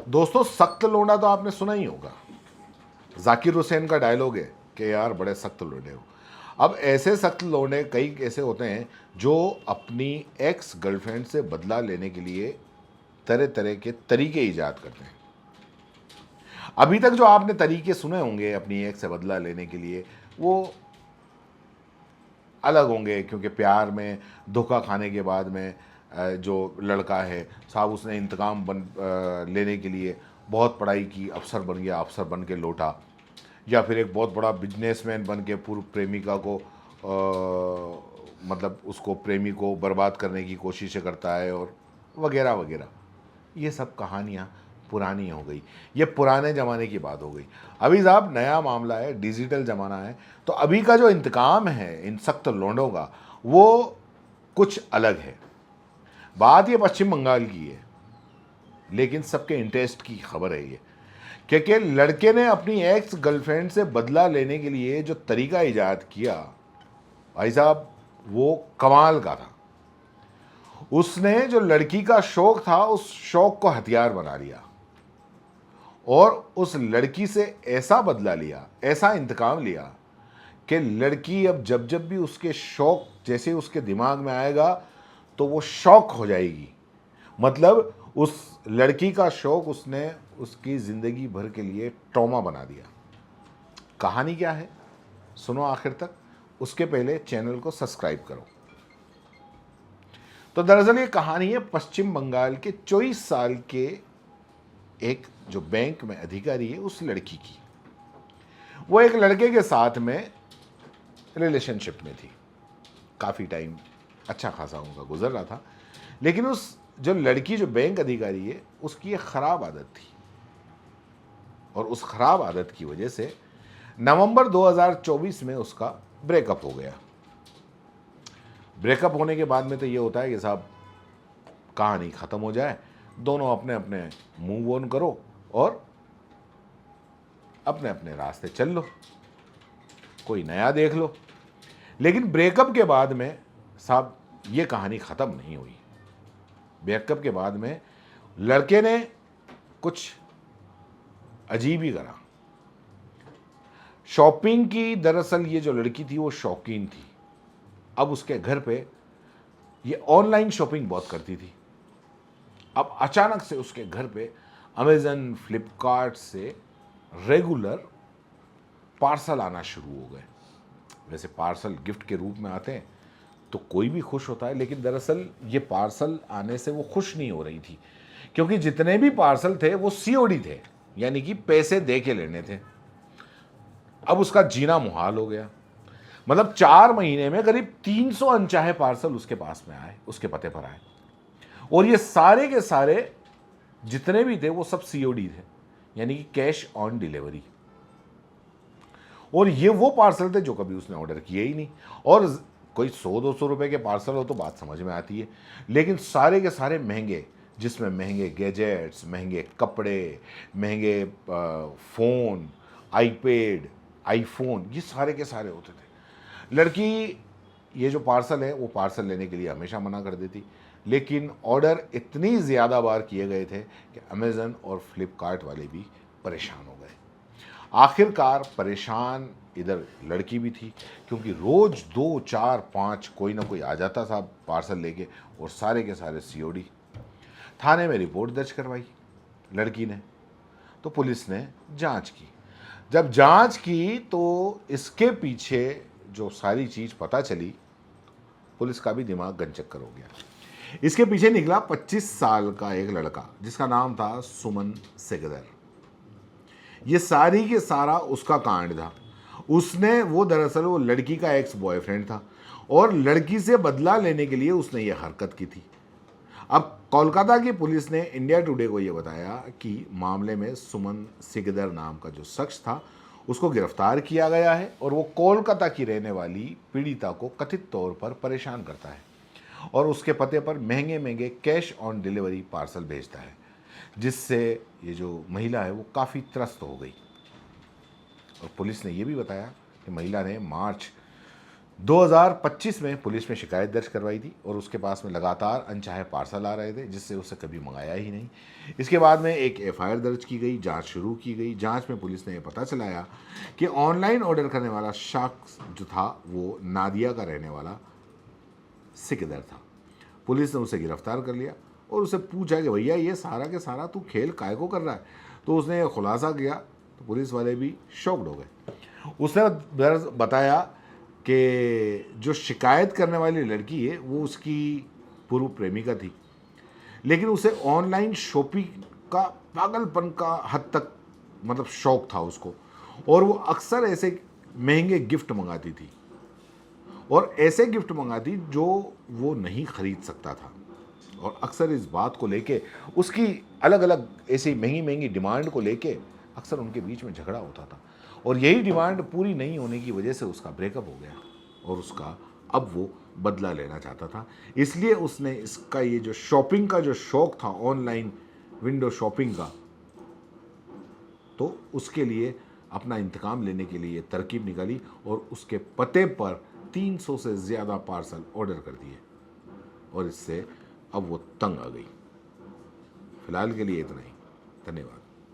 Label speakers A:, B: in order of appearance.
A: दोस्तों, सख्त लोंडा तो आपने सुना ही होगा। जाकिर हुसैन का डायलॉग है कि यार बड़े सख्त लोंडे हो। अब ऐसे सख्त लोंडे कई ऐसे होते हैं जो अपनी एक्स गर्लफ्रेंड से बदला लेने के लिए तरह तरह के तरीके ईजाद करते हैं। अभी तक जो आपने तरीके सुने होंगे अपनी एक्स से बदला लेने के लिए, वो अलग होंगे, क्योंकि प्यार में धोखा खाने के बाद में जो लड़का है साहब, उसने इंतकाम लेने के लिए बहुत पढ़ाई की, अफसर बन गया, अफसर बन के लौटा, या फिर एक बहुत बड़ा बिजनेसमैन बन के पूर्व प्रेमिका को मतलब उसको प्रेमी को बर्बाद करने की कोशिशें करता है, और वगैरह वगैरह। ये सब कहानियाँ पुरानी हो गई, ये पुराने ज़माने की बात हो गई। अभी साहब नया मामला है, डिजिटल ज़माना है, तो अभी का जो इंतकाम है इन सख्त लोंडों का, वो कुछ अलग है। बात ये पश्चिम बंगाल की है, लेकिन सबके इंटरेस्ट की खबर है ये, क्योंकि लड़के ने अपनी एक्स गर्लफ्रेंड से बदला लेने के लिए जो तरीका इजाद किया, भाई साहब वो कमाल का था। उसने जो लड़की का शौक था, उस शौक को हथियार बना लिया और उस लड़की से ऐसा बदला लिया, ऐसा इंतकाम लिया कि लड़की अब जब जब भी उसके शौक जैसे उसके दिमाग में आएगा तो वो शौक हो जाएगी। मतलब उस लड़की का शौक उसने उसकी ज़िंदगी भर के लिए ट्रॉमा बना दिया। कहानी क्या है, सुनो आखिर तक। उसके पहले चैनल को सब्सक्राइब करो। तो दरअसल ये कहानी है पश्चिम बंगाल के 24 साल के एक जो बैंक में अधिकारी है उस लड़की की। वो एक लड़के के साथ में रिलेशनशिप में थी, काफ़ी टाइम अच्छा खासा उनका गुजर रहा था, लेकिन उस जो लड़की जो बैंक अधिकारी है उसकी एक ख़राब आदत थी, और उस ख़राब आदत की वजह से नवंबर 2024 में उसका ब्रेकअप हो गया। ब्रेकअप होने के बाद में तो ये होता है कि साहब कहानी ख़त्म हो जाए, दोनों अपने अपने मूव ऑन करो और अपने अपने रास्ते चल लो, कोई नया देख लो। लेकिन ब्रेकअप के बाद में साहब ये कहानी ख़त्म नहीं हुई। ब्रेकअप के बाद में लड़के ने कुछ अजीब ही करा। शॉपिंग की, दरअसल ये जो लड़की थी वो शौकीन थी। अब उसके घर पे ये ऑनलाइन शॉपिंग बहुत करती थी। अब अचानक से उसके घर पे अमेज़न, फ्लिपकार्ट से रेगुलर पार्सल आना शुरू हो गए। वैसे पार्सल गिफ्ट के रूप में आते हैं तो कोई भी खुश होता है, लेकिन दरअसल ये पार्सल आने से वो खुश नहीं हो रही थी, क्योंकि जितने भी पार्सल थे वो सीओडी थे, यानी कि पैसे दे के लेने थे। अब उसका जीना मुहाल हो गया। मतलब 4 महीने में करीब 300 अनचाहे पार्सल उसके पास में आए, उसके पते पर आए, और ये सारे के सारे जितने भी थे वो सब सीओडी थे, यानी कि कैश ऑन डिलीवरी। और ये वो पार्सल थे जो कभी उसने ऑर्डर किए ही नहीं। और कोई 100-200 रुपए के पार्सल हो तो बात समझ में आती है, लेकिन सारे के सारे महंगे, जिसमें महंगे गैजेट्स, महंगे कपड़े, महंगे फ़ोन, आईपैड, आईफोन, ये सारे के सारे होते थे। लड़की ये जो पार्सल है वो पार्सल लेने के लिए हमेशा मना कर देती, लेकिन ऑर्डर इतनी ज़्यादा बार किए गए थे कि अमेज़न और फ्लिपकार्ट वाले भी परेशान हो गए। आखिरकार परेशान इधर लड़की भी थी, क्योंकि रोज़ 2, 4, 5 कोई ना कोई आ जाता था पार्सल लेके, और सारे के सारे सीओडी। थाने में रिपोर्ट दर्ज करवाई लड़की ने, तो पुलिस ने जांच की। जब जांच की तो इसके पीछे जो सारी चीज़ पता चली, पुलिस का भी दिमाग गनचक्कर हो गया। इसके पीछे निकला 25 साल का एक लड़का जिसका नाम था सुमन सेगदर। ये सारी के सारा उसका कांड था। उसने वो दरअसल वो लड़की का एक्स बॉयफ्रेंड था, और लड़की से बदला लेने के लिए उसने ये हरकत की थी। अब कोलकाता की पुलिस ने इंडिया टुडे को ये बताया कि मामले में सुमन सिकदर नाम का जो शख्स था उसको गिरफ्तार किया गया है, और वो कोलकाता की रहने वाली पीड़िता को कथित तौर पर परेशान करता है और उसके पते पर महंगे महंगे कैश ऑन डिलीवरी पार्सल भेजता है, जिससे ये जो महिला है वो काफ़ी त्रस्त हो गई। और पुलिस ने ये भी बताया कि महिला ने मार्च 2025 में पुलिस में शिकायत दर्ज करवाई थी और उसके पास में लगातार अनचाहे पार्सल आ रहे थे जिससे उसे कभी मंगाया ही नहीं। इसके बाद में एक एफआईआर दर्ज की गई, जांच शुरू की गई। जांच में पुलिस ने यह पता चलाया कि ऑनलाइन ऑर्डर करने वाला शख्स जो था वो नादिया का रहने वाला सिकंदर था। पुलिस ने उसे गिरफ्तार कर लिया और उसे पूछा कि भैया ये सारा के सारा तू खेल काय को कर रहा है। तो उसने खुलासा किया तो पुलिस वाले भी शॉक्ड हो गए। उसने बताया कि जो शिकायत करने वाली लड़की है वो उसकी पूर्व प्रेमिका थी, लेकिन उसे ऑनलाइन शॉपिंग का पागलपन का हद तक मतलब शौक था उसको, और वो अक्सर ऐसे महंगे गिफ्ट मंगाती थी और ऐसे गिफ्ट मंगाती जो वो नहीं खरीद सकता था। और अक्सर इस बात को लेके उसकी अलग अलग ऐसी महंगी महंगी डिमांड को लेके अक्सर उनके बीच में झगड़ा होता था और यही डिमांड पूरी नहीं होने की वजह से उसका ब्रेकअप हो गया और उसका अब वो बदला लेना चाहता था। इसलिए उसने इसका ये जो शॉपिंग का जो शौक था, ऑनलाइन विंडो शॉपिंग का, तो उसके लिए अपना इंतकाम लेने के लिए तरकीब निकाली और उसके पते पर 300 से ज़्यादा पार्सल ऑर्डर कर दिए और इससे अब वो तंग आ गई। फिलहाल के लिए इतना ही। धन्यवाद।